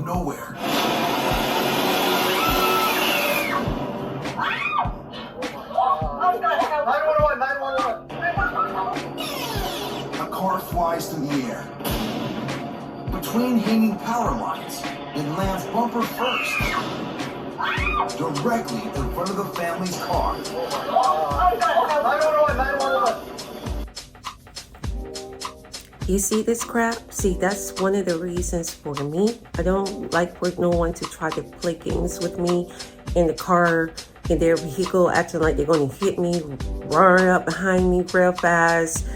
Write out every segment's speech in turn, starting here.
of nowhere. A car flies through the air, between hanging power lines, and lands bumper first, directly in front of the family's car. You see this crap? See, that's one of the reasons for me. I don't like for no one to try to play games with me in the car, in their vehicle, acting like they're going to hit me, run up behind me real fast,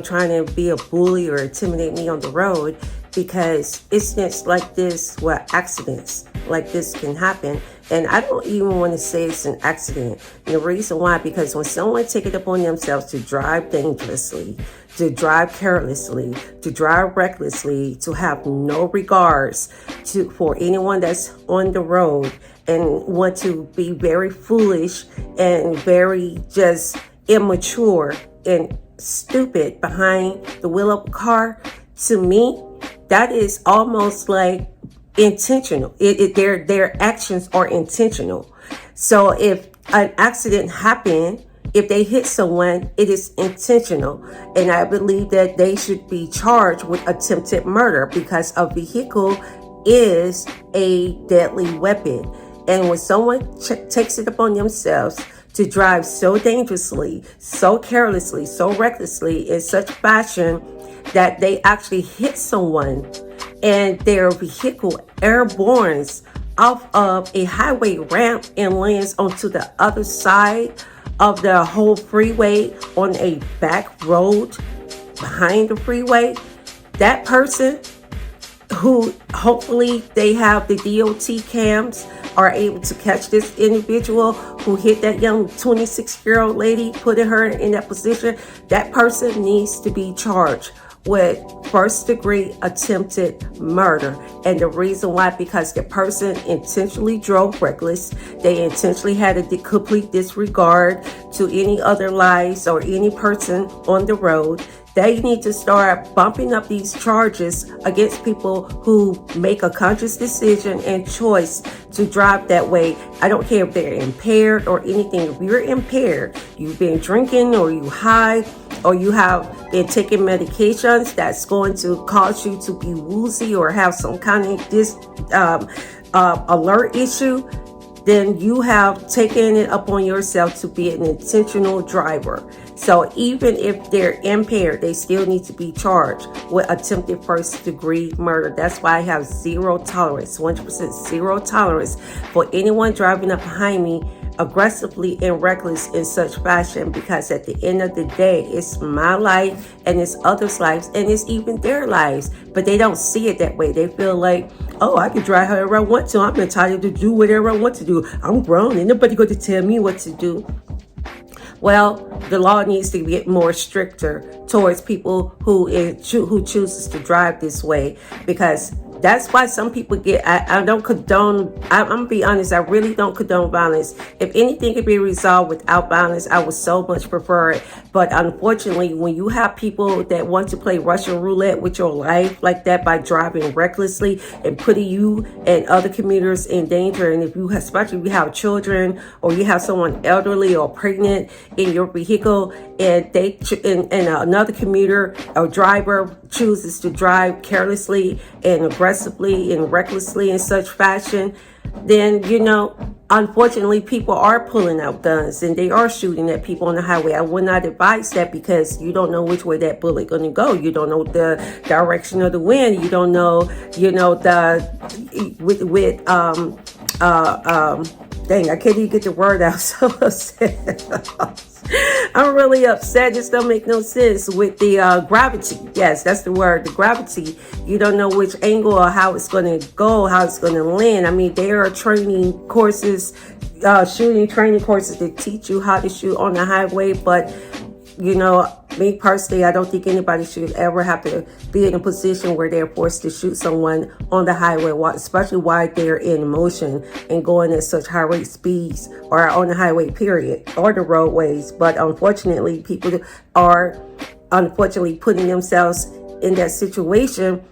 trying to be a bully or intimidate me on the road, because incidents like this, accidents like this can happen. And I don't even want to say it's an accident. And the reason why, because when someone take it upon themselves to drive dangerously, to drive carelessly, to drive recklessly, to have no regards for anyone that's on the road, and want to be very foolish and very just immature and stupid behind the wheel of a car, to me, that is almost like intentional. Their actions are intentional. So if an accident happened, if they hit someone, it is intentional. And I believe that they should be charged with attempted murder, because a vehicle is a deadly weapon. And when someone takes it upon themselves to drive so dangerously, so carelessly, so recklessly, in such fashion that they actually hit someone and their vehicle airbornes off of a highway ramp and lands onto the other side of the whole freeway on a back road behind the freeway, that person, who hopefully they have the DOT cams, are able to catch this individual who hit that young 26-year-old lady, putting her in that position, that person needs to be charged with first-degree attempted murder. And the reason why, because the person intentionally drove reckless. They intentionally had a complete disregard to any other lives or any person on the road. They need to start bumping up these charges against people who make a conscious decision and choice to drive that way. I don't care if they're impaired or anything. If you're impaired, you've been drinking or you high, or you have been taking medications that's going to cause you to be woozy or have some kind of alert issue, then you have taken it upon yourself to be an intentional driver. So even if they're impaired, they still need to be charged with attempted first-degree murder. That's why I have zero tolerance, 100% zero tolerance for anyone driving up behind me aggressively and reckless in such fashion, because at the end of the day, it's my life and it's others' lives and it's even their lives, but they don't see it that way. They feel like, oh, I can drive however I want to. I'm entitled to do whatever I want to do. I'm grown and nobody going to tell me what to do. Well, the law needs to get more stricter towards people who chooses to drive this way, because that's why some people get, I don't condone, I'm going to be honest, I really don't condone violence. If anything could be resolved without violence, I would so much prefer it. But unfortunately, when you have people that want to play Russian roulette with your life like that by driving recklessly and putting you and other commuters in danger, and if you, especially if you have children or you have someone elderly or pregnant in your vehicle, and another commuter or driver chooses to drive carelessly and aggressively and recklessly in such fashion, then, unfortunately, people are pulling out guns and they are shooting at people on the highway. I would not advise that, because you don't know which way that bullet going to go. You don't know the direction of the wind. You don't know, dang, I can't even get the word out. So upset. I'm really upset. This don't make no sense with the gravity. Yes, that's the word, the gravity. You don't know which angle or how it's going to go, how it's going to land. I mean, there are training courses, shooting training courses that teach you how to shoot on the highway. But, me personally, I don't think anybody should ever have to be in a position where they're forced to shoot someone on the highway, especially while they're in motion and going at such high rate speeds, or on the highway period, or the roadways. But unfortunately, people are putting themselves in that situation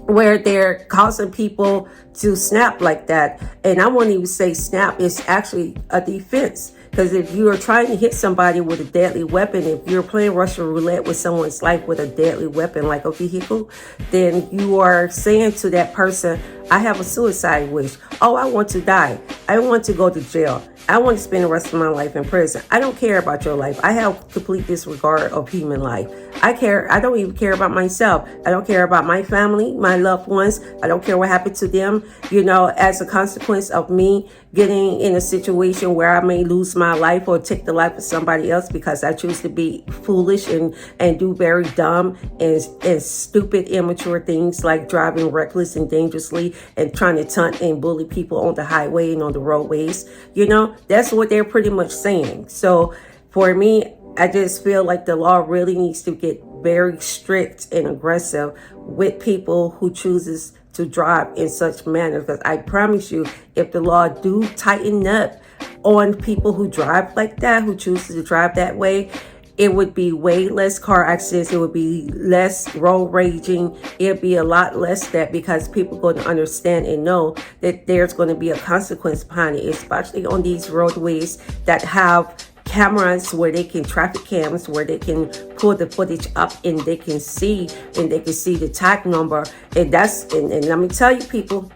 where they're causing people to snap like that. And I won't even say snap, it's actually a defense. Because if you are trying to hit somebody with a deadly weapon, if you're playing Russian roulette with someone's life with a deadly weapon like a vehicle, then you are saying to that person, I have a suicide wish. Oh, I want to die. I want to go to jail. I want to spend the rest of my life in prison. I don't care about your life. I have complete disregard of human life. I don't even care about myself. I don't care about my family, my loved ones. I don't care what happened to them. You know, as a consequence of me getting in a situation where I may lose my life or take the life of somebody else because I choose to be foolish and do very dumb and stupid, immature things like driving reckless and dangerously and trying to taunt and bully people on the highway and on the roadways. You know, that's what they're pretty much saying. So for me, I just feel like the law really needs to get very strict and aggressive with people who chooses to drive in such manner. Because I promise you, if the law do tighten up on people who drive like that, who choose to drive that way, it would be way less car accidents. It would be less road raging. It'd be a lot less that, because people are going to understand and know that there's going to be a consequence behind it, especially on these roadways that have cameras where they can, traffic cams where they can pull the footage up and they can see the tag number. And let me tell you, people,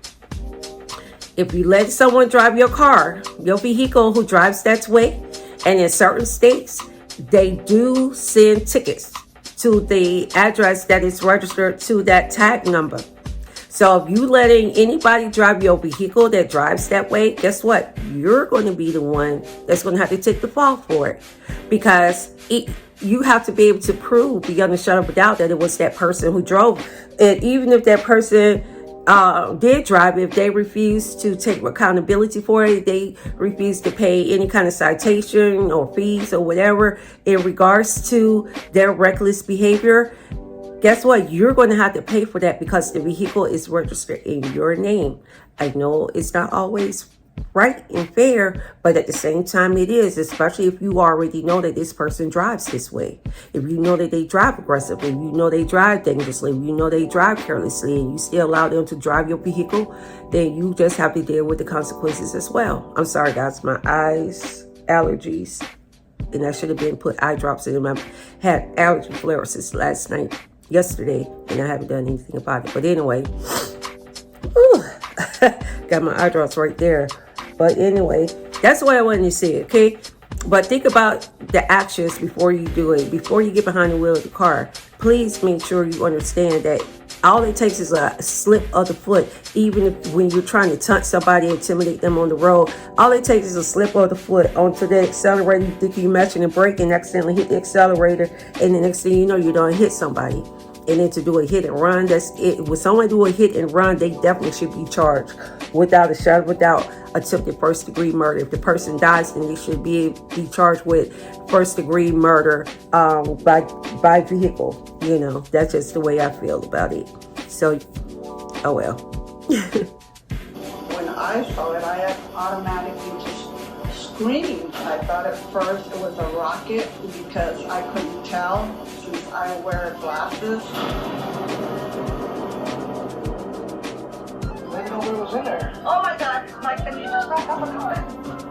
if you let someone drive your car, your vehicle who drives that way, and in certain states, they do send tickets to the address that is registered to that tag number. So if you letting anybody drive your vehicle that drives that way, guess what? You're going to be the one that's going to have to take the fall for it, because you have to be able to prove beyond a shadow of a doubt that it was that person who drove. And even if that person did drive, if they refuse to take accountability for it, they refuse to pay any kind of citation or fees or whatever in regards to their reckless behavior, guess what? You're going to have to pay for that because the vehicle is registered in your name. I know it's not always right and fair, but at the same time it is, especially if you already know that this person drives this way. If you know that they drive aggressively, you know they drive dangerously, you know they drive carelessly, and you still allow them to drive your vehicle, then you just have to deal with the consequences as well. I'm sorry guys, my eyes, allergies, and I should have been put eye drops in them. I had allergy flares since yesterday, and I haven't done anything about it. But anyway, got my eye drops right there. But anyway, that's what I wanted to say, okay? But think about the actions before you do it. Before you get behind the wheel of the car, please make sure you understand that all it takes is a slip of the foot. Even if when you're trying to taunt somebody, intimidate them on the road, all it takes is a slip of the foot onto the accelerator. You think you're matching the brake and accidentally hit the accelerator, and the next thing you know, you don't hit somebody. And then to do a hit and run, that's it. When someone do a hit and run, they definitely should be charged without a shadow, without attempted first-degree murder. If the person dies, then they should be charged with first-degree murder by vehicle. You know, that's just the way I feel about it. So, oh well. When I saw it, I automatically just screamed. I thought at first it was a rocket because I couldn't tell since I wear glasses. I didn't know what was in there. Oh my God, Mike, can you just back up a little bit?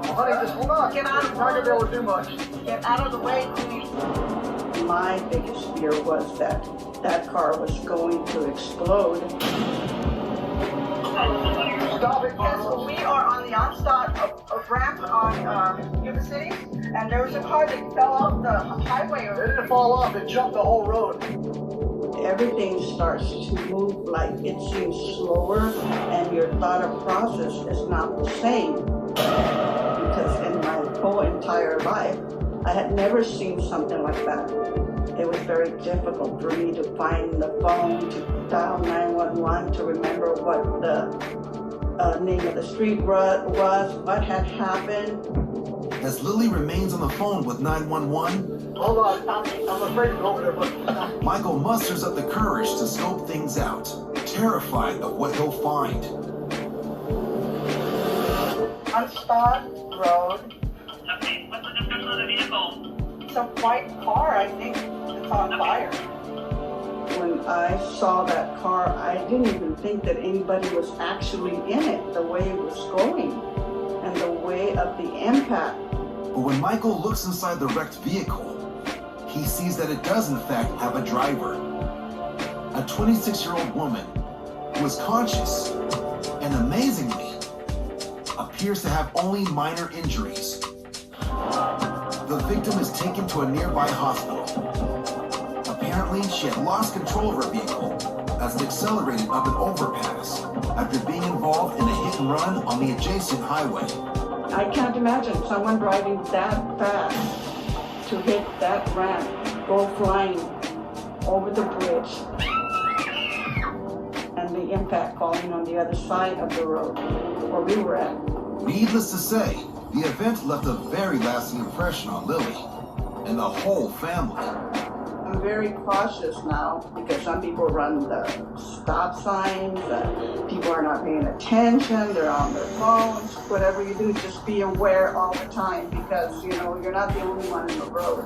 Oh, honey, just hold on. Get out of the You're not going to be able to do much. Get out of the way, please. My biggest fear was that that car was going to explode. Stop it, Yes, Carlos. we are on the onslaught of ramp on Yuba City, and there was a car that fell off the highway. It didn't fall off. It jumped the whole road. Everything starts to move like it seems slower, and your thought process is not the same. Because in my whole entire life, I had never seen something like that. It was very difficult for me to find the phone, to dial 911, to remember what the name of the street was, what had happened. As Lily remains on the phone with 911, Hold on. I'm afraid to go over there, but Michael musters up the courage to scope things out, terrified of what he'll find. On Stott Road, Okay, what's the description of the vehicle? it's a white car, I think it's on fire. When I saw that car, I didn't even think that anybody was actually in it, the way it was going and the way of the impact. But when Michael looks inside the wrecked vehicle, he sees that it does in fact have a driver. A 26-year-old woman who is conscious and amazingly appears to have only minor injuries. The victim is taken to a nearby hospital. Apparently, she had lost control of her vehicle as it accelerated up an overpass after being involved in a hit and run on the adjacent highway. I can't imagine someone driving that fast to hit that ramp, go flying over the bridge, and the impact falling on the other side of the road where we were at. Needless to say, the event left a very lasting impression on Lily and the whole family. I'm very cautious now because some people run the stop signs, people are not paying attention, they're on their phones. Whatever you do, just be aware all the time because, you know, you're not the only one in the road.